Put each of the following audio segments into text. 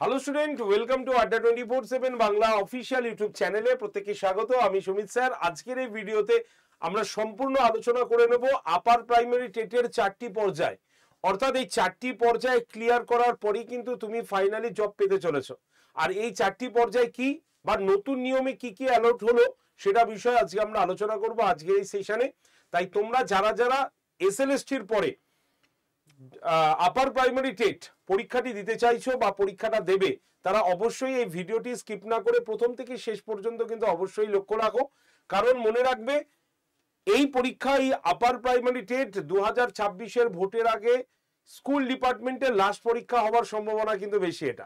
Hello student, welcome to আড্ডা 24/7 Bangla official YouTube চ্যানেলে প্রত্যেককে স্বাগত। আমি সুমিত স্যার। আজকের এই ভিডিওতে আমরা সম্পূর্ণ আলোচনা করে নেব আপার প্রাইমারি টেটের 4টি পর্যায়। অর্থাৎ এই 4টি পর্যায় ক্লিয়ার করার পরেই কিন্তু তুমি ফাইনালি জব পেতে চলেছো। আর এই 4টি পর্যায় কি বা নতুন নিয়মে কি কি অ্যালাউড হলো সেটা বিষয়ে আজকে আমরা আলোচনা করব আজকের এই সেশনে। তাই তোমরা যারা যারা এসএলএসটির পরে আপার প্রাইমারি টেট পরীক্ষাটি দিতে চাইছো বা পরীক্ষাটা দেবে, তারা অবশ্যই এই ভিডিওটি স্কিপ না করে প্রথম থেকে শেষ পর্যন্ত কিন্তু অবশ্যই লক্ষ্য রাখো। কারণ মনে রাখবে, এই পরীক্ষায় আপার প্রাইমারি টেট 2026-এর ভোটের আগে স্কুল ডিপার্টমেন্টের লাস্ট পরীক্ষা হওয়ার সম্ভাবনা কিন্তু বেশি। এটা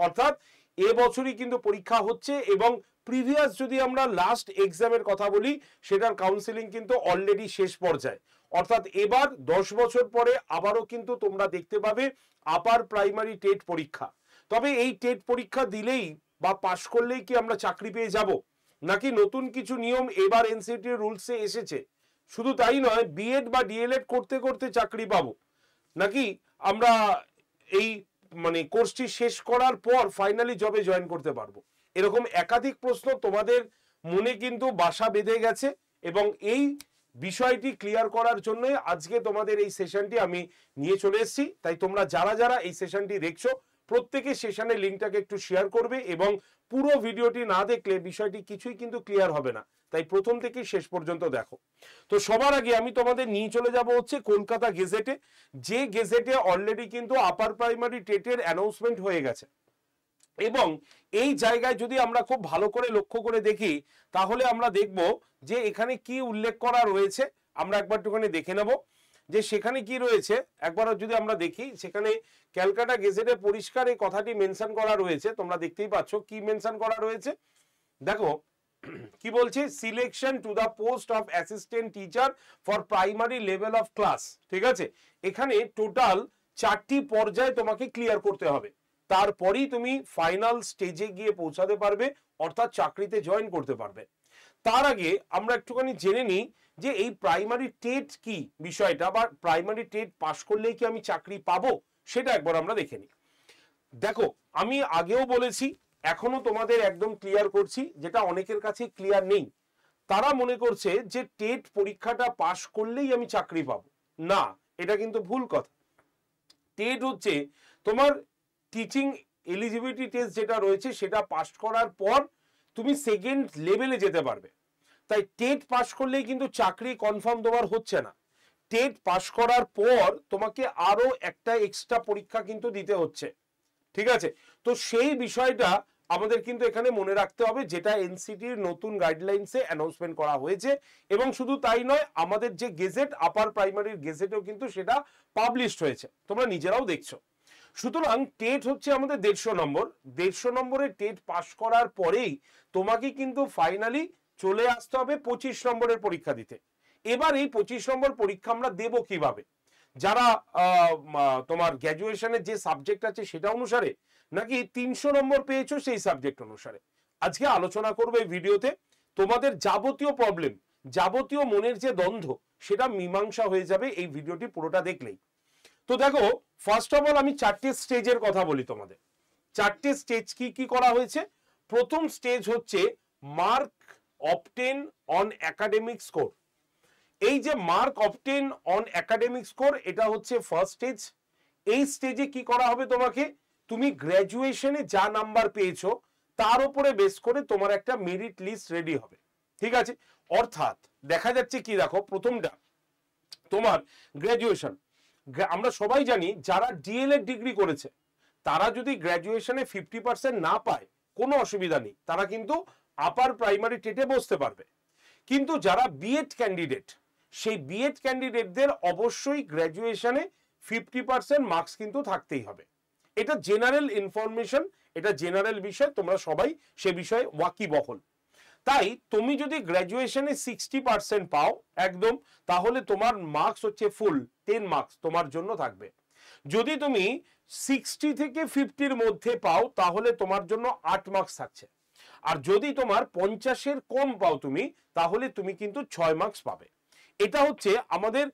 অর্থাৎ এবছরই কিন্তু পরীক্ষা হচ্ছে এবং প্রিভিয়াস যদি আমরা লাস্ট এক্সামের কথা বলি, সেটার কাউন্সেলিং কিন্তু অলরেডি শেষ পর্যায়ে। অর্থাৎ এবার 10 বছর পরে আবারও কিন্তু তোমরা দেখতে পাবে আপার প্রাইমারি টেট পরীক্ষা। তবে এই টেট পরীক্ষা দিলেই বা পাশ করলেই কি আমরা চাকরি পেয়ে যাব, নাকি নতুন কিছু নিয়ম এবার এনসিটির রুলসে এসেছে, শুধু তাই নয় বিএড বা ডিএলএড করতে করতে চাকরি পাবো, নাকি আমরা এই কোর্সটি শেষ করার পর ফাইনালি জবে জয়েন করতে পারবো, এরকম একাধিক প্রশ্ন তোমাদের মনে কিন্তু বাসা বেঁধে গেছে। এবং এই বিষয়টি ক্লিয়ার করার জন্য আজকে তোমাদের এই সেশনটি আমি নিয়ে চলে এসেছি। তাই তোমরা যারা যারা এই সেশনটি দেখছো প্রত্যেকে সেশনের লিঙ্কটাকে একটু শেয়ার করবে এবং পুরো ভিডিওটি না দেখলে বিষয়টি কিছুই কিন্তু ক্লিয়ার হবে না। তাই প্রথম থেকে শেষ পর্যন্ত দেখো। তো সবার আগে আমি তোমাদের নিয়ে চলে যাব হচ্ছে কলকাতা গেজেটে, যে গেজেটে অলরেডি কিন্তু আপার প্রাইমারি টেটের অ্যানাউন্সমেন্ট হয়ে গেছে। এবং এই জায়গায় যদি আমরা খুব ভালো করে লক্ষ্য করে দেখি, তাহলে আমরা দেখব যে এখানে কি উল্লেখ করা রয়েছে। আমরা একবার একটুখানি দেখে নেব যে সেখানে কি রয়েছে। একবার যদি আমরা দেখি, সেখানে ক্যালকাটা গেজেটে পরিষ্কার এই কথাটি মেনশন করা রয়েছে। তোমরা দেখতেই পাচ্ছ কি মেনশন করা রয়েছে। দেখো কি বলছে, selection to the post of assistant teacher for primary level of class. ঠিক আছে, এখানে টোটাল 4টি পর্যায়ে তোমাকে ক্লিয়ার করতে হবে, তারপরেই তুমি ফাইনাল স্টেজে গিয়ে পৌঁছাতে পারবে, অর্থাৎ চাকরিতে জয়েন করতে পারবে। তার আগে আমরা একটুখানি জেনে নিই যে এই প্রাইমারি টেট কি বিষয়টা, বা প্রাইমারি টেট পাশ করলেই কি আমি চাকরি পাবো, সেটা একবার আমরা দেখে নিই। দেখো, আমি আগেও বলেছি, এখনো তোমাদের একদম ক্লিয়ার করছি, যেটা অনেকের কাছে ক্লিয়ার নেই। তারা মনে করছে যে টেট পরীক্ষাটা পাশ করলেই আমি চাকরি পাবো। না, এটা কিন্তু ভুল কথা। টেট হচ্ছে তোমার টিচিং এলিজিবিলিটি টেস্ট যেটা রয়েছে, সেটা পাস করার পর তুমি সেকেন্ড লেভেলে যেতে পারবে। তাই টেট পাস করলেই কিন্তু চাকরি কনফার্ম তোমার হচ্ছে না। টেট পাস করার পর তোমাকে আরো একটা এক্সট্রা পরীক্ষা কিন্তু দিতে হচ্ছে। ঠিক আছে, তো সেই বিষয়টা আমাদের কিন্তু এখানে মনে রাখতে হবে, যেটা এনসিটির নতুন গাইডলাইন্সে অ্যানাউন্সমেন্ট করা হয়েছে। এবং শুধু তাই নয়, আমাদের যে গেজেট আপার প্রাইমারির গেজেটেও কিন্তু সেটা পাবলিশড হয়েছে, তোমরা নিজেরাও দেখছো। সুতরাং টেট হচ্ছে আমাদের 150 নম্বর। 150 নম্বরের টেট পাস করার পরেই তোমাকে কিন্তু ফাইনালি চলে আসতে হবে 25 নম্বরের পরীক্ষা দিতে। এবার এই 25 নম্বর পরীক্ষা আমরা দেব কিভাবে? যারা তোমার গ্র্যাজুয়েশনের যে সাবজেক্ট আছে সেটা অনুসারে, নাকি 300 নম্বর পেয়েছো সেই সাবজেক্ট অনুসারে, আজকে আলোচনা করবে এই ভিডিওতে। তোমাদের যাবতীয় প্রবলেম, যাবতীয় মনের যে দ্বন্দ্ব, সেটা মীমাংসা হয়ে যাবে এই ভিডিওটি পুরোটা দেখলেই। তো দেখো, ফার্স্ট অফ অল আমি 4টে স্টেজের কথা বলি তোমাদের। 4টে স্টেজ কি কি করা হয়েছে। প্রথম স্টেজ হচ্ছে mark obtain on academic score. এই যে mark obtain on academic score, এটা হচ্ছে ফার্স্ট স্টেজ। এই স্টেজে কি করা হবে, তোমাকে তুমি গ্র্যাজুয়েশনে যা নাম্বার পেয়েছো তার উপরে বেস করে তোমার একটা মেরিট লিস্ট রেডি হবে। ঠিক আছে, অর্থাৎ দেখা যাচ্ছে কি, দেখো প্রথমটা তোমার গ্র্যাজুয়েশন। আমরা সবাই জানি যারা ডিএলএড ডিগ্রি করেছে তারা যদি গ্র্যাজুয়েশনে 50% না পায় কোনো অসুবিধা নেই, তারা কিন্তু আপার প্রাইমারি টেটে বসতে পারবে। কিন্তু যারা বিএড ক্যান্ডিডেট, সেই বিএড ক্যান্ডিডেটদের অবশ্যই গ্র্যাজুয়েশনে 50% মার্কস কিন্তু থাকতেই হবে। এটা জেনারেল ইনফরমেশন, এটা জেনারেল বিষয়, তোমরা সবাই সে বিষয়ে ওয়াকিবহল। তাই তুমি যদি গ্র্যাজুয়েশনে 60% পাও একদম, তাহলে তোমার মার্কস হচ্ছে ফুল 10 মার্কস তোমার জন্য থাকবে। যদি তুমি 60 থেকে 50-র মধ্যে পাও, তাহলে তোমার জন্য 8 মার্কস থাকছে। আর যদি তোমার 50-এর কম পাও তুমি, তাহলে তুমি কিন্তু 6 মার্কস পাবে। এটা হচ্ছে আমাদের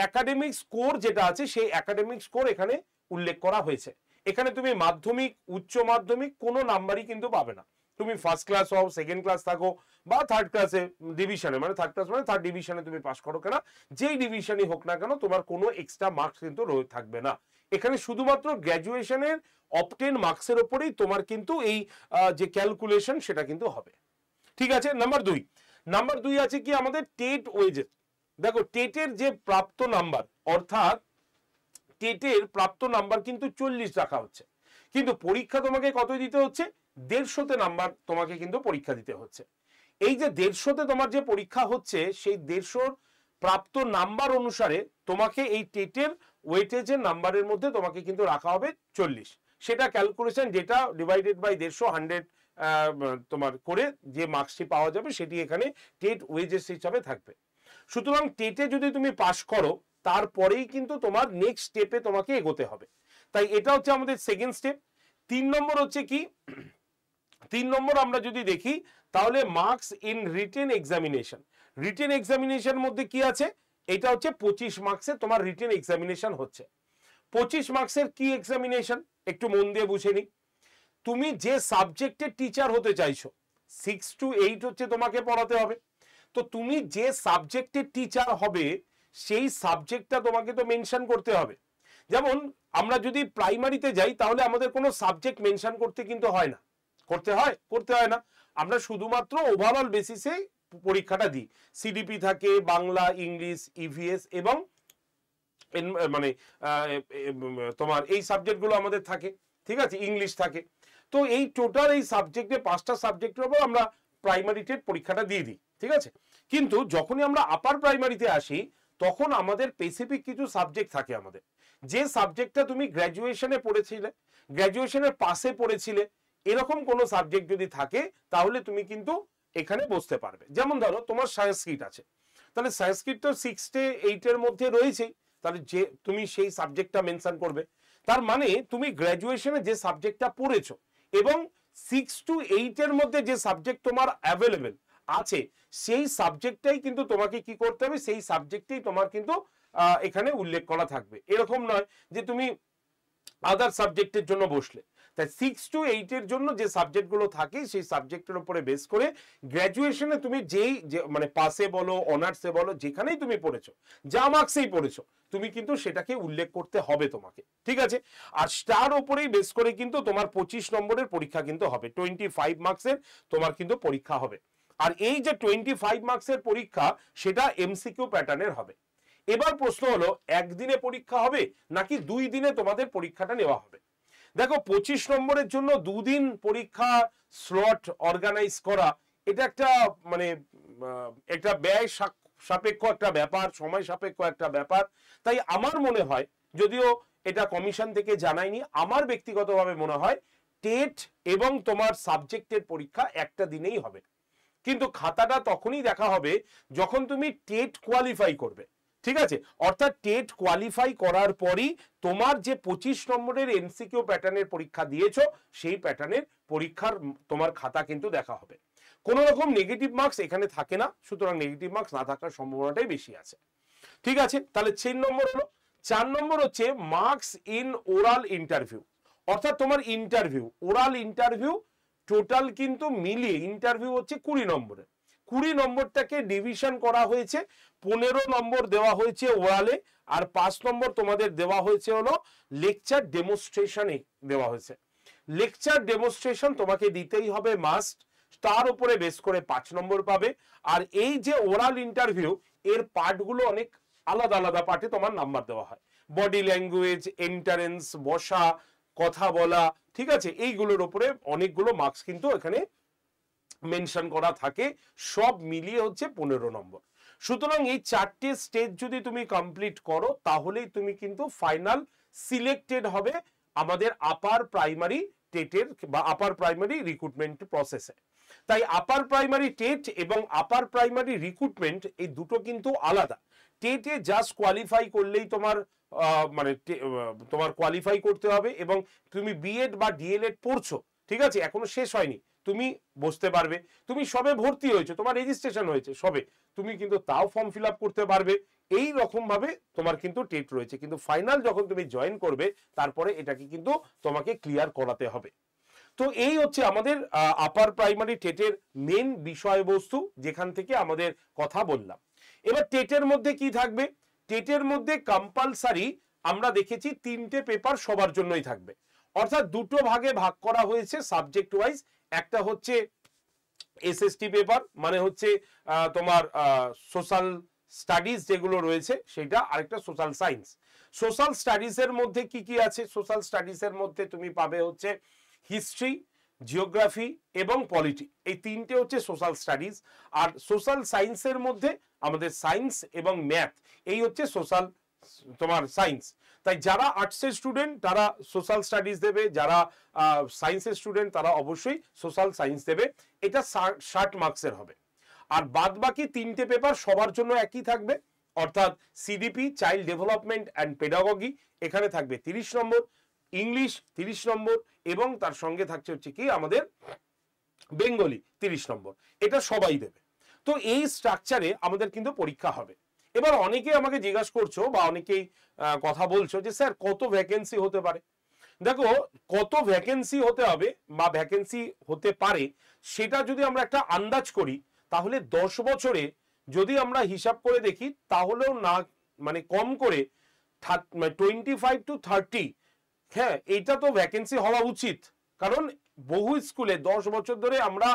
একাডেমিক স্কোর যেটা আছে, সেই একাডেমিক স্কোর এখানে উল্লেখ করা হয়েছে। এখানে তুমি মাধ্যমিক, উচ্চ মাধ্যমিক কোনো নাম্বারই কিন্তু পাবে না। তুমি ফার্স্ট ক্লাস হও, সেকেন্ড ক্লাস থাকো, বা থার্ড ক্লাসে ডিভিশনে, মানে থার্ড ক্লাস মানে থার্ড ডিভিশনে তুমি পাস করো কেনা, যেই ডিভিশনই হোক না কেন, তোমার কোনো এক্সট্রা মার্কস কিন্তু থাকবে না। এখানে শুধুমাত্র গ্র্যাজুয়েশনের অবটেন মার্কসের উপরেই তোমার কিন্তু এই যে ক্যালকুলেশন সেটা কিন্তু হবে। ঠিক আছে। নাম্বার দুই আছে কি আমাদের টেট ওয়েজেস। দেখো টেটের যে প্রাপ্ত নাম্বার, অর্থাৎ টেটের প্রাপ্ত নাম্বার কিন্তু 40 রাখা হচ্ছে, কিন্তু পরীক্ষা তোমাকে কত দিতে হচ্ছে? 150তে নাম্বার তোমাকে কিন্তু পরীক্ষা দিতে হচ্ছে। এই যে 150তে তোমার যে পরীক্ষা হচ্ছে, সেই 150 প্রাপ্ত নাম্বার অনুসারে তোমাকে এই টেটের ওয়েটেজের নাম্বারের মধ্যে তোমাকে কিন্তু রাখা হবে 40। সেটা ক্যালকুলেশন, যেটা ডিভাইডেড বাই 150 তোমার করে যে মার্কসটি পাওয়া যাবে সেটি এখানে টেট ওয়েজেস হিসাবে থাকবে। সুতরাং টেটে যদি তুমি পাস করো, তারপরেই কিন্তু তোমার নেক্সট স্টেপে তোমাকে এগোতে হবে। তাই এটা হচ্ছে আমাদের সেকেন্ড স্টেপ। 3 নম্বর হচ্ছে কি, 3 নম্বর আমরা যদি দেখি তাহলে marks in written examination. Written examination মধ্যে কি আছে? এটা হচ্ছে 25 মার্কসের তোমার রিটেন এক্সামিনেশন হচ্ছে। 25 মার্কসের কি এক্সামিনেশন একটু মন দিয়ে বুঝে নি। তুমি যে সাবজেক্টের টিচার হতে চাইছো, 6 to 8 হচ্ছে তোমাকে পড়াতে হবে। তো তুমি যে সাবজেক্টের টিচার হবে সেই সাবজেক্টটা তোমাকে তো মেনশন করতে হবে। যেমন আমরা যদি প্রাইমারিতে যাই তাহলে আমাদের কোনো সাবজেক্ট মেনশন করতে কিন্তু হয় না। করতে হয় না। আমরা শুধুমাত্র ওভারঅল বেসিসে পরীক্ষাটা দিই। সিডিপি থাকে, বাংলা, ইংলিশ, ইভিএস এবং মানে তোমার এই সাবজেক্টগুলো আমাদের থাকে। ঠিক আছে, ইংলিশ থাকে। তো এই টোটাল এই সাবজেক্টে 5টা সাবজেক্টের উপর আমরা প্রাইমারি টেট পরীক্ষাটা দিয়ে দিই। ঠিক আছে, কিন্তু যখনই আমরা আপার প্রাইমারিতে আসি তখন আমাদের স্পেসিফিক কিছু সাবজেক্ট থাকে আমাদের। যে সাবজেক্টটা তুমি গ্র্যাজুয়েশনে পড়েছিলে, গ্র্যাজুয়েশনের পাশে পড়েছিলে, এরকম কোনো সাবজেক্ট যদি থাকে তাহলে তুমি কিন্তু এখানে বসতে পারবে। যেমন ধরো তোমার সংস্কৃত আছে, তাহলে সংস্কৃত তো 6 to 8 এর মধ্যে রয়েছেই, তাহলে যে তুমি সেই সাবজেক্টটা মেনশন করবে। তার মানে তুমি গ্র্যাজুয়েশনে যে সাবজেক্টটা পড়েছো এবং 6 to 8 এর মধ্যে যে সাবজেক্ট তোমার অ্যাভেলেবেল আছে, সেই সাবজেক্টটাই কিন্তু তোমাকে কি করতে হবে, সেই সাবজেক্টেই তোমার কিন্তু এখানে উল্লেখ করা থাকবে। এরকম নয় যে তুমি আদার সাবজেক্টের জন্য বসলে। তাই 6 to 8 এর জন্য যে সাবজেক্টগুলো থাকে সেই সাবজেক্টের উপরে বেস করে গ্র্যাজুয়েশনে তুমি যেই মানে পাসে বলো, অনার্সে বলো, যেখানেই তুমি পড়েছো, যা মার্কসেই পড়েছো, তুমি কিন্তু সেটাকে উল্লেখ করতে হবে তোমাকে। ঠিক আছে, আর স্টার উপরেই বেস করে কিন্তু তোমার 25 নম্বরের পরীক্ষা কিন্তু হবে। 25 মার্কসের তোমার কিন্তু পরীক্ষা হবে। আর এই যে 25 মার্কসের পরীক্ষা সেটা এমসিকিউ প্যাটার্নের হবে। এবার প্রশ্ন হলো, একদিনে পরীক্ষা হবে নাকি 2 দিনে তোমাদের পরীক্ষাটা নেওয়া হবে? দেখো 25 নম্বরের জন্য 2 দিন পরীক্ষা স্লট অর্গানাইজ করা, এটা একটা মানে একটা ব্যয় সাপেক্ষ একটা ব্যাপার, সময় সাপেক্ষ একটা ব্যাপার। তাই আমার মনে হয়, যদিও এটা কমিশন থেকে জানায়নি, আমার ব্যক্তিগতভাবে মনে হয় টেট এবং তোমার সাবজেক্টের পরীক্ষা একটা দিনেই হবে। কিন্তু খাতাটা তখনই দেখা হবে যখন তুমি টেট কোয়ালিফাই করবে। ঠিক আছে, অর্থাৎ টেট কোয়ালিফাই করার পরই তোমার যে 25 নম্বরের এমসিকিউ প্যাটার্নের পরীক্ষা দিয়েছো সেই প্যাটার্নের পরীক্ষার তোমার খাতা কিন্তু দেখা হবে। কোন রকম নেগেটিভ মার্কস এখানে থাকে না, সুতরাং নেগেটিভ মার্কস না থাকার সম্ভাবনাটাই বেশি আছে। ঠিক আছে, তাহলে 4 নম্বর হলো। 4 নম্বর হচ্ছে মার্কস ইন ওরাল ইন্টারভিউ। অর্থাৎ তোমার ইন্টারভিউ, ওরাল ইন্টারভিউ টোটাল কিন্তু মিলিয়ে ইন্টারভিউ হচ্ছে 20 নম্বরের। 20 নম্বরটাকে ডিভিশন করা হয়েছে, 15 নম্বর দেওয়া হয়েছে ওরালে, আর 5 নম্বর তোমাদের দেওয়া হয়েছে হলো লেকচার ডেমনস্ট্রেশনে দেওয়া হয়েছে। লেকচার ডেমনস্ট্রেশন তোমাকে দিতেই হবে মাস্ট, তার উপরে বেস করে 5 নম্বর পাবে। আর এই যে ওরাল ইন্টারভিউ, এর পার্টগুলো অনেক আলাদা আলাদা পার্টে তোমার নাম্বার দেওয়া হয়। বডি ল্যাঙ্গুয়েজ, এন্টারেন্স, বসা, কথা বলা, ঠিক আছে, এইগুলোর উপরে অনেকগুলো মার্কস কিন্তু এখানে মেনশন করা থাকে, সব মিলিয়ে হচ্ছে 15 নম্বর। সুতরাং এই 4টে স্টেজ যদি তুমি কমপ্লিট করো তাহলেই তুমি কিন্তু ফাইনাল সিলেক্টেড হবে আমাদের আপার প্রাইমারি টেটের বা আপার প্রাইমারি রিক্রুটমেন্ট প্রসেসে। তাই আপার প্রাইমারি টেট এবং আপার প্রাইমারি রিক্রুটমেন্ট এই দুটো কিন্তু আলাদা। টেটে জাস্ট কোয়ালিফাই করলেই তোমার মানে তোমার কোয়ালিফাই করতে হবে এবং তুমি বিএড বা ডিএলএড পড়ছো, ঠিক আছে, এখনো শেষ হয়নি, তুমি বসতে পারবে, তুমি সবে ভর্তি হয়েছে, তোমার রেজিস্ট্রেশন হয়েছে সবে, তুমি কিন্তু তাও ফর্ম ফিল আপ করতে পারবে। এই রকম ভাবে তোমার কিন্তু টেট রয়েছে, কিন্তু ফাইনাল যখন তুমি জয়েন করবে তারপরে এটাকে কিন্তু তোমাকে ক্লিয়ার করাতে হবে। তো এই হচ্ছে আমাদের আপার প্রাইমারি টেটের মেন বিষয়বস্তু, যেখান থেকে আমাদের কথা বললাম। এবার টেটের মধ্যে কি থাকবে? টেটের মধ্যে কম্পালসারি আমরা দেখেছি 3টে পেপার সবার জন্যই থাকবে, অর্থাৎ দুটো ভাগে ভাগ করা হয়েছে সাবজেক্ট ওয়াইজ। একটা হচ্ছে এসএসটি পেপার, মানে হচ্ছে তোমার সোশ্যাল স্টাডিজ যেগুলো রয়েছে সেটা, আরেকটা সোশ্যাল সায়েন্স। সোশ্যাল স্টাডিজ এর মধ্যে কি কি আছে? সোশ্যাল স্টাডিজ এর মধ্যে তুমি পাবে হচ্ছে হিস্ট্রি, জিওগ্রাফি এবং পলিটি, এই 3টে হচ্ছে সোশ্যাল স্টাডিজ। আর সোশ্যাল সায়েন্সের মধ্যে আমাদের সায়েন্স এবং ম্যাথ, এই হচ্ছে সোশ্যাল তোমার সায়েন্স। তাই যারা আর্টসের স্টুডেন্ট তারা সোশ্যাল স্টাডিজ দেবে, যারা সায়েন্সের স্টুডেন্ট তারা অবশ্যই সোশ্যাল সায়েন্স দেবে। এটা 60 মার্কসের হবে। আর বাদ বাকি 3টে পেপার সবার জন্য একই থাকবে, অর্থাৎ CDP child development and pedagogy, এখানে থাকবে 30 নম্বর, ইংলিশ 30 নম্বর, এবং তার সঙ্গে থাকছে হচ্ছে কি আমাদের বেঙ্গলি 30 নম্বর। এটা সবাই দেবে। তো এই স্ট্রাকচারে আমাদের কিন্তু পরীক্ষা হবে। এবার অনেকে আমাকে জিজ্ঞাসা করছো বা অনেকেই কথা বলছো যে স্যার কত ভ্যাকেন্সি হতে পারে? দেখো, কত ভ্যাকেন্সি হতে হবে বা ভ্যাকেন্সি হতে পারে সেটা যদি আমরা একটা আন্দাজ করি, তাহলে 10 বছরে যদি আমরা হিসাব করে দেখি তাহলেও না মানে কম করে 25 to 30, হ্যাঁ এটা তো ভ্যাকেন্সি হওয়া উচিত। কারণ বহু স্কুলে 10 বছর ধরে আমরা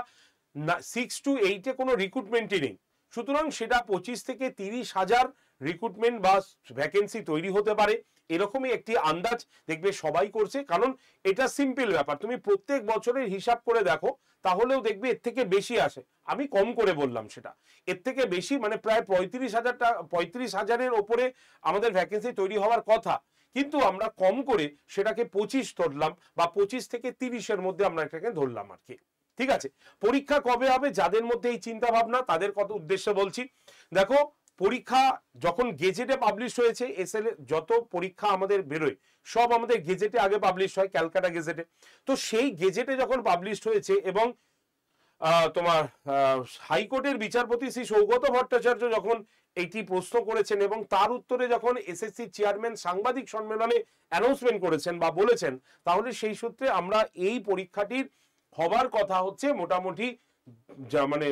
6 to 8 কোনো রিক্রুটমেন্টই নেই, সুতরাং সেটা 25 থেকে 30 হাজার রিক্রুটমেন্ট বা ভ্যাকেন্সি তৈরি হতে পারে, এরকমই একটি আন্দাজ দেখবে সবাই করছে। কারণ এটা সিম্পল ব্যাপার, তুমি প্রত্যেক বছরের হিসাব করে দেখো তাহলেও দেখবে এর থেকে বেশি আসে। আমি কম করে বললাম সেটা, এর থেকে বেশি মানে প্রায় 35,000-এর ওপরে আমাদের ভ্যাকেন্সি তৈরি হওয়ার কথা, কিন্তু আমরা কম করে সেটাকে 25 ধরলাম বা 25 থেকে 30-এর মধ্যে আমরা এটাকে ধরলাম আর কি। ঠিক আছে, পরীক্ষা কবে হবে? যাদের মধ্যে এই চিন্তা ভাবনা তাদের কত উদ্দেশ্যে বলছি। দেখো, পরীক্ষা যখন গেজেটে পাবলিশ হয়েছে, এসএল যত পরীক্ষা আমাদের বেরোয় সব আমাদের গেজেটে আগে পাবলিশ হয়, ক্যালকাটা গেজেটে। তো সেই গেজেটে যখন পাবলিশ হয়েছে এবং তোমার হাইকোর্টের বিচারপতি শ্রী সৌগত ভট্টাচার্য যখন এইটি প্রশ্ন করেছেন এবং তার উত্তরে যখন এসএসসি চেয়ারম্যান সাংবাদিক সম্মেলনে অ্যানাউন্সমেন্ট করেছেন বা বলেছেন, তাহলে সেই সূত্রে আমরা এই পরীক্ষাটির হবার কথা হচ্ছে মোটামুটি মানে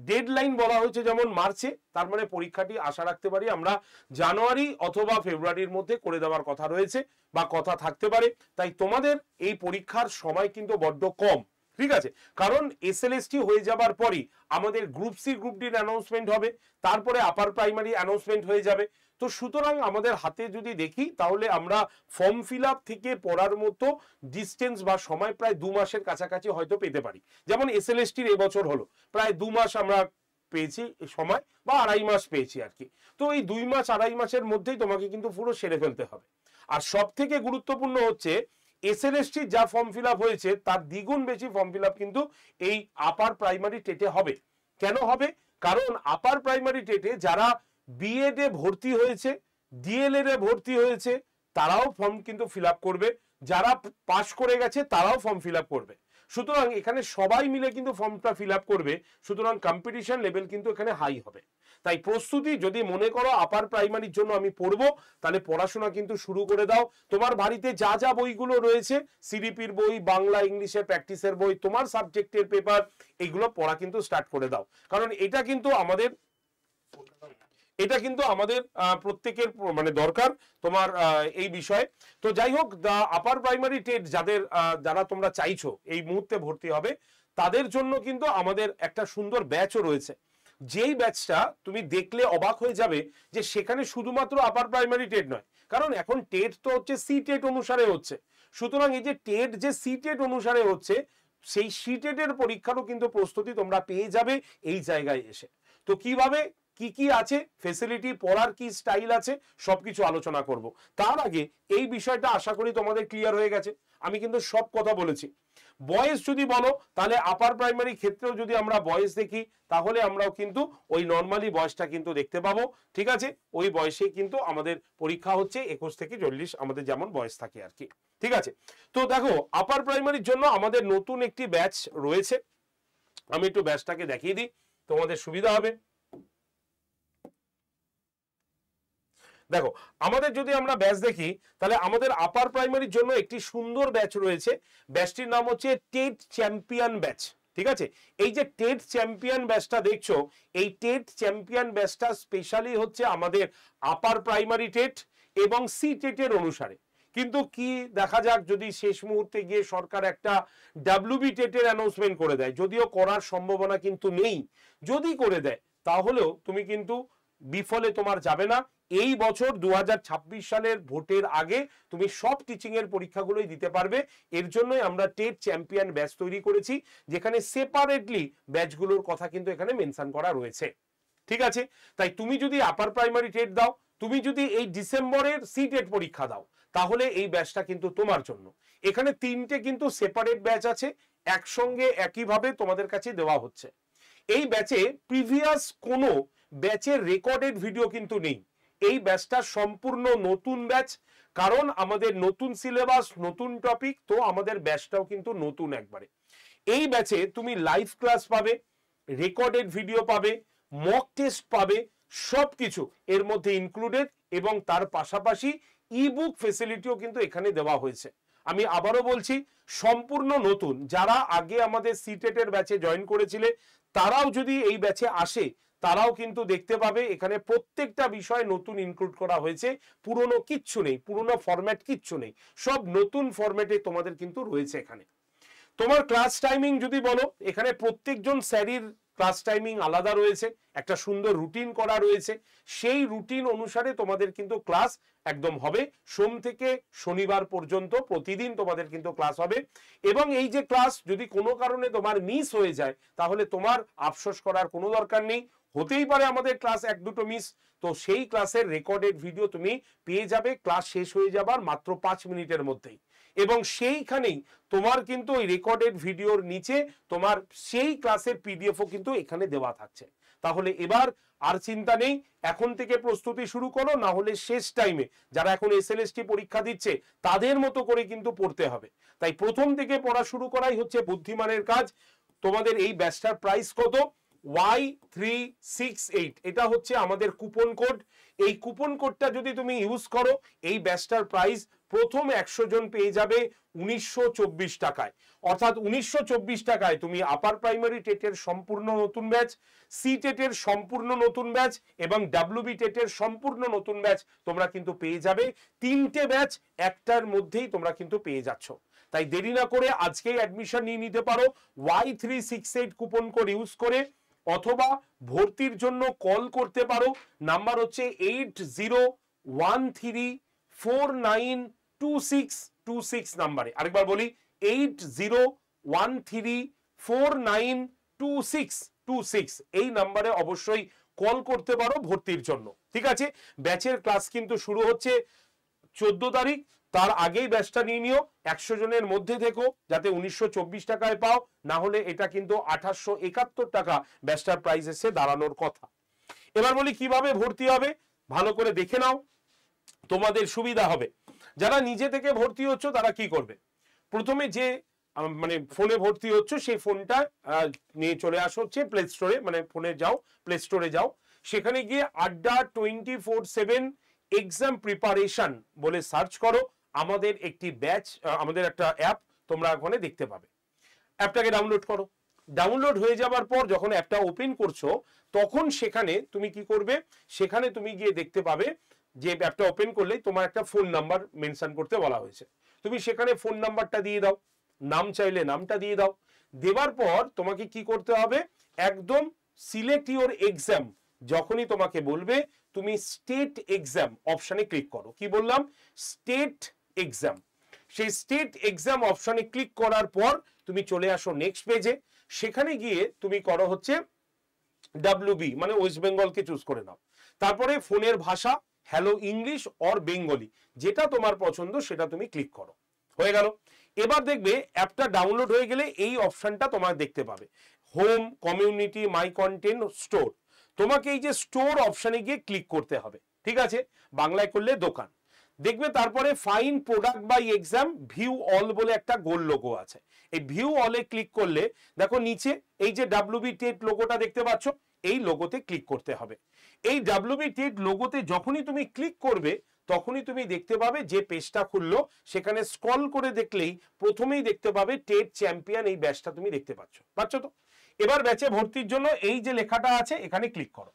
ডেডলাইন বলা হয়েছে যেমন মার্চে, তার মানে পরীক্ষাটি আশা রাখতে পারি আমরা জানুয়ারি অথবা ফেব্রুয়ারির মধ্যে করে দেওয়ার কথা রয়েছে বা কথা থাকতে পারে। তাই তোমাদের এই পরীক্ষার সময় কিন্তু বড্ড কম, ঠিক আছে? কারণ এসএলএসটি হয়ে যাবার পরই আমাদের গ্রুপ সি গ্রুপ ডির অ্যানাউন্সমেন্ট হবে, তারপরে আপার প্রাইমারি অ্যানাউন্সমেন্ট হয়ে যাবে। তো সুতরাং আমাদের হাতে যদি দেখি তাহলে আমরা ফর্ম ফিল আপ থেকে পড়ার মতো ডিস্টেন্স বা সময় প্রায় 2 মাসের কাছাকাছি হয়তো পেতে পারি। যেমন এসএলএসটির এবছর হলো প্রায় 2 মাস আমরা পেয়েছি সময়, বা 2.5 মাস পেয়েছি আর কি। তো এই 2 মাস 2.5 মাসের মধ্যেই তোমাকে কিন্তু পুরো সেরে ফেলতে হবে। আর সব থেকে গুরুত্বপূর্ণ হচ্ছে এসএলএসটি যা ফর্ম ফিল আপ হয়েছে তার দ্বিগুণ বেশি ফর্ম ফিল আপ কিন্তু এই আপার প্রাইমারি টেটে হবে। কেন হবে? কারণ আপার প্রাইমারি টেটে যারা বিএড এ ভর্তি হয়েছে, ডিএলএড এ ভর্তি হয়েছে, তারাও ফর্ম কিন্তু ফিল আপ করবে, যারা পাশ করে গেছে তারাও ফর্ম ফিল আপ করবে। সুতরাং এখানে সবাই মিলে কিন্তু ফর্মটা ফিল আপ করবে, সুতরাং কম্পিটিশন লেভেল কিন্তু এখানে হাই হবে। তাই প্রস্তুতি, যদি মনে করো আপার প্রাইমারির জন্য আমি পড়বো, তাহলে পড়াশোনা কিন্তু শুরু করে দাও। তোমার বাড়িতে যা যা বইগুলো রয়েছে, সিডিপির বই, বাংলা ইংলিশের প্র্যাকটিসের বই, তোমার সাবজেক্টের পেপার, এগুলো পড়া কিন্তু স্টার্ট করে দাও। কারণ এটা কিন্তু আমাদের প্রত্যেকের মানে দরকার তোমার এই বিষয়ে। তো যাই হোক, আপার প্রাইমারি টেট যারা তোমরা চাইছো এই মুহূর্তে ভর্তি হবে, তাদের জন্য কিন্তু আমাদের একটা সুন্দর ব্যাচও রয়েছে, যেই ব্যাচটা তুমি দেখলে অবাক হয়ে যাবে যে সেখানে শুধুমাত্র আপার প্রাইমারি টেট নয়, কারণ এখন টেট তো হচ্ছে সি টেট অনুসারে হচ্ছে। সুতরাং এই যে টেট যে সি টেট অনুসারে হচ্ছে, সেই সি টেটের পরীক্ষারও কিন্তু প্রস্তুতি তোমরা পেয়ে যাবে এই জায়গায় এসে। তো কিভাবে কি কি আছে ফেসিলিটি, পড়ার কি স্টাইল আছে, সবকিছু আলোচনা করব। তার আগে এই বিষয়টা আশা করি তোমাদের ক্লিয়ার হয়ে গেছে। আমি কিন্তু সব কথা বলেছি। বয়েস যদি বলো তাহলে আপার প্রাইমারি ক্ষেত্রেও যদি আমরা বয়েস দেখি তাহলে আমরাও কিন্তু ওই নর্মালি বয়সটা কিন্তু দেখতে পাবো, ঠিক আছে? ওই বয়সে কিন্তু আমাদের পরীক্ষা হচ্ছে 21 থেকে 40 আমাদের যেমন বয়স থাকে আর কি, ঠিক আছে? তো দেখো আপার প্রাইমারির জন্য আমাদের নতুন একটি ব্যাচ রয়েছে, আমি একটু ব্যাচটাকে দেখিয়ে দিই তোমাদের সুবিধা হবে। দেখো আমাদের যদি আমরা ব্যাচ দেখি তাহলে আমাদের আপার প্রাইমারির জন্য একটি সুন্দর ব্যাচ রয়েছে, ব্যাচটির নাম হচ্ছে টেট চ্যাম্পিয়ন ব্যাচ, ঠিক আছে? এই যে টেট চ্যাম্পিয়ন ব্যাচটা দেখছো, এই টেট চ্যাম্পিয়ন ব্যাচটা স্পেশালি হচ্ছে আমাদের আপার প্রাইমারি টেট এবং সি টেটের অনুসারে। কিন্তু কি দেখা যাক যদি শেষ মুহূর্তে গিয়ে সরকার একটা ডাব্লিউবি টেটের অ্যানাউন্সমেন্ট করে দেয়, যদিও করার সম্ভাবনা কিন্তু নেই, যদি করে দেয় তাহলেও তুমি কিন্তু বিফলে তোমার যাবে না। এই বছর 2026 সালের ভোটের আগে তুমি সব টিচিং এর পরীক্ষাগুলোই দিতে পারবে। এর জন্যই আমরা টেট চ্যাম্পিয়ন ব্যাচ তৈরি করেছি, যেখানে সেপারেটলি ব্যাচগুলোর কথা কিন্তু এখানে মেনশন করা রয়েছে, ঠিক আছে? তাই তুমি যদি আপার প্রাইমারি টেট দাও, তুমি যদি এই ডিসেম্বরের সি টেট পরীক্ষা দাও, তাহলে এই ব্যাচটা কিন্তু তোমার জন্য। এখানে 3টে কিন্তু সেপারেট ব্যাচ আছে, একসঙ্গে একইভাবে তোমাদের কাছে দেওয়া হচ্ছে। এই ব্যাচে প্রিভিয়াস কোনো ব্যাচের রেকর্ডেড ভিডিও কিন্তু নেই। এই ব্যাচটা সম্পূর্ণ নতুন ব্যাচ, কারণ আমাদের নতুন সিলেবাস, নতুন টপিক, তো আমাদের ব্যাচটাও কিন্তু নতুন একবারে। এই ব্যাচে তুমি লাইভ ক্লাস পাবে, রেকর্ডেড ভিডিও পাবে, মক টেস্ট পাবে, সবকিছু এর মধ্যে ইনক্লুডেড, এবং তার পাশাপাশি ইবুক ফেসিলিটিও কিন্তু এখানে দেওয়া হয়েছে। আমি আবারও বলছি, সম্পূর্ণ নতুন। যারা আগে আমাদের সিটেটের ব্যাচে জয়েন করেছিলে তারাও যদি এই ব্যাচে আসে, তারাও কিন্তু দেখতে পাবে এখানে প্রত্যেকটা বিষয় নতুন ইনক্লুড করা হয়েছে, পুরনো কিচ্ছু নেই, পুরনো ফরম্যাট কিচ্ছু নেই, সব নতুন ফরম্যাটে তোমাদের কিন্তু রয়েছে এখানে। তোমার ক্লাস টাইমিং যদি বলো, এখানে প্রত্যেকজন স্যারের ক্লাস টাইমিং আলাদা রয়েছে, একটা সুন্দর রুটিন করা রয়েছে, সেই রুটিন অনুসারে তোমাদের কিন্তু ক্লাস একদম হবে। সোম থেকে শনিবার পর্যন্ত প্রতিদিন তোমাদের কিন্তু ক্লাস হবে, এবং এই যে ক্লাস যদি কোনো কারণে তোমার মিস হয়ে যায় তাহলে তোমার আফসোস করার কোনো দরকার নেই। হতেই পারে আমাদের ক্লাস 1-2টো মিস, তো সেই ক্লাসের রেকর্ডেড ভিডিও তুমি পেয়ে যাবে ক্লাস শেষ হয়ে যাবার মাত্র 5 মিনিটের মধ্যেই, এবং সেইখানেই তোমার কিন্তু ওই রেকর্ডেড ভিডিওর নিচে তোমার সেই ক্লাসের পিডিএফও কিন্তু এখানে দেওয়া থাকছে। তাহলে এবার আর চিন্তা নেই, এখন থেকে প্রস্তুতি শুরু করো, না হলে শেষ টাইমে যারা এখন এসএলএসটি পরীক্ষা দিচ্ছে তাদের মতো করে কিন্তু পড়তে হবে। তাই প্রথম থেকে পড়া শুরু করাই হচ্ছে বুদ্ধিমানের কাজ। তোমাদের এই ব্যাচটার প্রাইস কত? Y368, এটা হচ্ছে আমাদের কুপন কোড। এই কুপন কোডটা যদি তুমি ইউজ করো, এই ব্যাচটার প্রাইস প্রথম 100 জন পেয়ে যাবে 1924 টাকায়। অর্থাৎ 1924 টাকায় তুমি আপার প্রাইমারি টেটের সম্পূর্ণ নতুন ব্যাচ, সি টেটের সম্পূর্ণ নতুন ব্যাচ এবং ডাব্লিউবি টেটের সম্পূর্ণ নতুন ব্যাচ তোমরা কিন্তু পেয়ে যাবে। 3টে ব্যাচ একটার মধ্যেই তোমরা কিন্তু পেয়ে যাচ্ছ। তাই দেরি না করে আজকেই অ্যাডমিশন নিয়ে নিতে পারো Y368 কুপন কোড ইউজ করে, অথবা ভর্তির জন্য কল করতে পারো। নাম্বার হচ্ছে 8013492626 নাম্বারে। আরেকবার বলি, 8013492626 এই নাম্বারে অবশ্যই কল করতে পারো ভর্তির জন্য, ঠিক আছে? ব্যাচের ক্লাস কিন্তু শুরু হচ্ছে 14 তারিখ, তার আগেই ব্যাচটা নিয়ে নিও। 100 জনের মধ্যে থেকো যাতে 1924 টাকায় পাও, না হলে এটা কিন্তু 1871 টাকা ব্যাচটার প্রাইস এসে দাঁড়ানোর কথা। এবার বলি কিভাবে ভর্তি হবে, ভালো করে দেখে নাও, তোমাদের সুবিধা হবে। যারা নিজে থেকে ভর্তি হচ্ছ তারা কি করবে, প্রথমে যে মানে ফোনে ভর্তি হচ্ছে সেই ফোনটা নিয়ে চলে আসো হচ্ছে প্লে স্টোরে, মানে ফোনে যাও, প্লে স্টোরে যাও, সেখানে গিয়ে আড্ডা 24/7 এক্সাম প্রিপারেশন বলে সার্চ করো। আমাদের একটি ব্যাচ, আমাদের একটা অ্যাপ তোমরা ওখানে দেখতে পাবে। অ্যাপটাকে ডাউনলোড করো। ডাউনলোড হয়ে যাবার পর যখন অ্যাপটা ওপেন করছো, তখন সেখানে তুমি কি করবে, সেখানে তুমি গিয়ে দেখতে পাবে যে অ্যাপটা ওপেন করলেই তোমার একটা ফোন নাম্বার মেনশন করতে বলা হয়েছে। তুমি সেখানে ফোন নাম্বারটা দিয়ে দাও, নাম চাইলে নামটা দিয়ে দাও। দেওয়ার পর তোমাকে কি করতে হবে, একদম সিলেক্ট ইওর এক্সাম যখনই তোমাকে বলবে, তুমি স্টেট এক্সাম অপশনে ক্লিক করো। কি বললাম? State exam. সেই স্টেট এক্সাম অপশনে ক্লিক করার পর তুমি চলে আসো নেক্সট পেজে। সেখানে গিয়ে তুমি করো হচ্ছে ডাব্লিউবি, মানে ওয়েস্ট বেঙ্গলকে চুজ করে নাও। তারপরে ফোনের ভাষা হ্যালো ইংলিশ অর বেঙ্গলি, যেটা তোমার পছন্দ সেটা তুমি ক্লিক করো। হয়ে গেল। এবার দেখবে অ্যাপটা ডাউনলোড হয়ে গেলে এই অপশনটা তোমার দেখতে পাবে, হোম, কমিউনিটি, মাই কন্টেন্ট, স্টোর। তোমাকে এই যে স্টোর অপশনে গিয়ে ক্লিক করতে হবে, ঠিক আছে, বাংলায় করলে দোকান। দেখবে তারপরে fine product by exam view all বলে একটা গোল লোগো আছে। এই ভিউ অলে ক্লিক করলে দেখো নিচে এই যে ডাব্লিউবি টেট লোগোটা দেখতে পাচ্ছ, এই লোগোতে ক্লিক করতে হবে। এই ডাব্লিউবি টেট লোগোতে যখনই তুমি ক্লিক করবে তখনই তুমি দেখতে পাবে যে পেজটা খুললো, সেখানে স্ক্রল করে দেখলেই প্রথমেই দেখতে পাবে টেট চ্যাম্পিয়ন, এই ব্যাচটা তুমি দেখতে পাচ্ছ তো। এবার ব্যাচে ভর্তির জন্য এই যে লেখাটা আছে এখানে ক্লিক করো।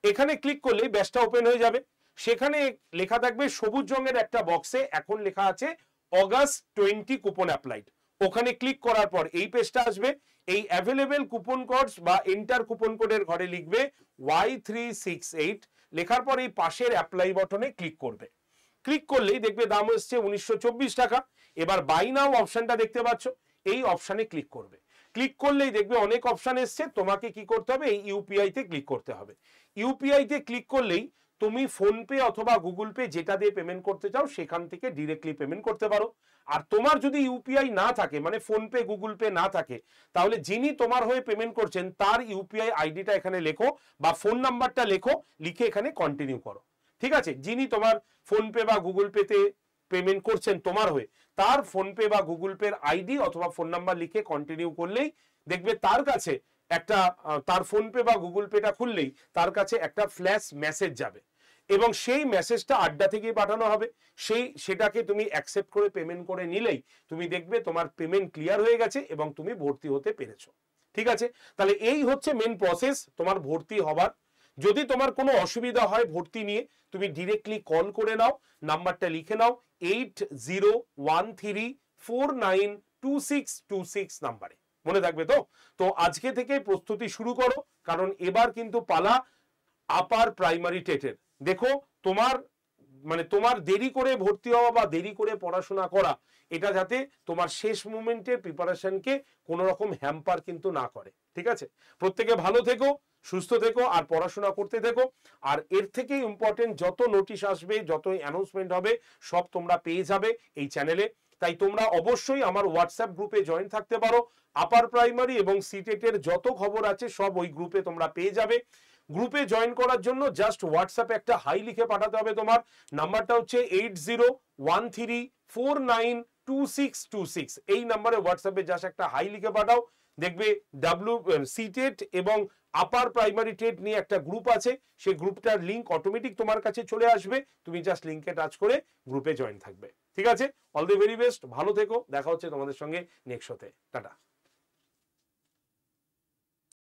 এখানে ক্লিক করলেই ব্যাচটা ওপেন হয়ে যাবে। সেখানে লেখা থাকবে সবুজ রঙের একটা বক্সে, এখন লেখা আছে অগাস্ট 20 কুপন অ্যাপ্লাইড। ওখানে ক্লিক করার পর এই পেজটা আসবে। এই অ্যাভেলেবেল কুপন কোডস বা এন্টার কুপন কোডের ঘরে লিখবে Y368, লেখার পর এই পাশের অ্যাপ্লাই বাটনে ক্লিক করবে। ক্লিক করলেই দেখবে দাম হচ্ছে 1924 টাকা। এবার বাই নাও অপশনটা দেখতে পাচ্ছ, এই অপশনে ক্লিক করবে। ক্লিক করলেই দেখবে অনেক অপশন এসছে, তোমাকে কি করতে হবে, এই ইউপিআই তে ক্লিক করতে হবে। ইউপিআই তে ক্লিক করলেই তুমি ফোনপে অথবা গুগল পে যেটা দিয়ে পেমেন্ট করতে চাও সেখান থেকে ডিরেক্টলি পেমেন্ট করতে পারো। আর তোমার যদি ইউপিআই না থাকে, মানে ফোনপে গুগল পে না থাকে, তাহলে যিনি তোমার হয়ে পেমেন্ট করছেন তার ইউপিআই আইডিটা এখানে লেখো বা ফোন নাম্বারটা লেখো, লিখে এখানে কন্টিনিউ করো, ঠিক আছে। যিনি তোমার ফোনপে বা গুগল পেতে পেমেন্ট করছেন তোমার হয়ে, তার ফোনপে বা গুগল পের আইডি অথবা ফোন নাম্বার লিখে কন্টিনিউ করলেই দেখবে তার কাছে একটা, তার ফোনপে বা গুগল পেটা খুললেই তার কাছে একটা ফ্ল্যাশ মেসেজ যাবে এবং সেই মেসেজটা আড্ডা থেকেই পাঠানো হবে। সেটাকে তুমি অ্যাকসেপ্ট করে পেমেন্ট করে নিলেই তুমি দেখবে তোমার পেমেন্ট ক্লিয়ার হয়ে গেছে এবং তুমি ভর্তি হতে পেরেছো, ঠিক আছে। তাহলে এই হচ্ছে মেন প্রসেস তোমার ভর্তি হবার। যদি তোমার কোনো অসুবিধা হয় ভর্তি নিয়ে, তুমি ডিরেক্টলি কল করে নাও, নাম্বারটা লিখে নাও 8013492626 নাম্বারে, মনে থাকবে তো। তো আজকে থেকে প্রস্তুতি শুরু করো, কারণ এবার কিন্তু পালা আপার প্রাইমারি টেটের। দেখো তোমার দেরি করে ভর্তি হওয়া বা দেরি করে পড়াশোনা করা, এটা যাতে তোমার শেষ মোমেন্টের প্রিপারেশনকে কোনো রকম হ্যাম্পার কিন্তু না করে, ঠিক আছে। প্রত্যেকে ভালো থেকো, সুস্থ থেকো আর পড়াশোনা করতে থেকো। আর এর থেকে ইম্পর্টেন্ট যত নোটিশ আসবে, যত অ্যানাউন্সমেন্ট হবে, সব তোমরা পেয়ে যাবে এই চ্যানেলে। তাই তোমরা অবশ্যই আমার হোয়াটসঅ্যাপ গ্রুপে জয়েন থাকতে পারো। আপার প্রাইমারি এবং সিটেটের যত খবর আছে সব ওই গ্রুপে তোমরা পেয়ে যাবে। গ্রুপে জয়েন করার জন্য জাস্ট হোয়াটসঅ্যাপে একটা হাই লিখে পাঠাতে হবে। তোমার নাম্বারটা হচ্ছে 8013492626। এই নাম্বারে হোয়াটসঅ্যাপে জাস্ট একটা হাই লিখে পাঠাও, দেখবে সিটেট এবং আপার প্রাইমারি টেট নিয়ে একটা গ্রুপ আছে, সেই গ্রুপটার লিংক অটোমেটিক তোমার কাছে চলে আসবে। তুমি জাস্ট লিংকে টাচ করে গ্রুপে জয়েন থাকবে, ঠিক আছে। অল দি ভেরি বেস্ট, ভালো থেকো, দেখা হচ্ছে তোমাদের সঙ্গে নেক্সট শোতে। টাটা।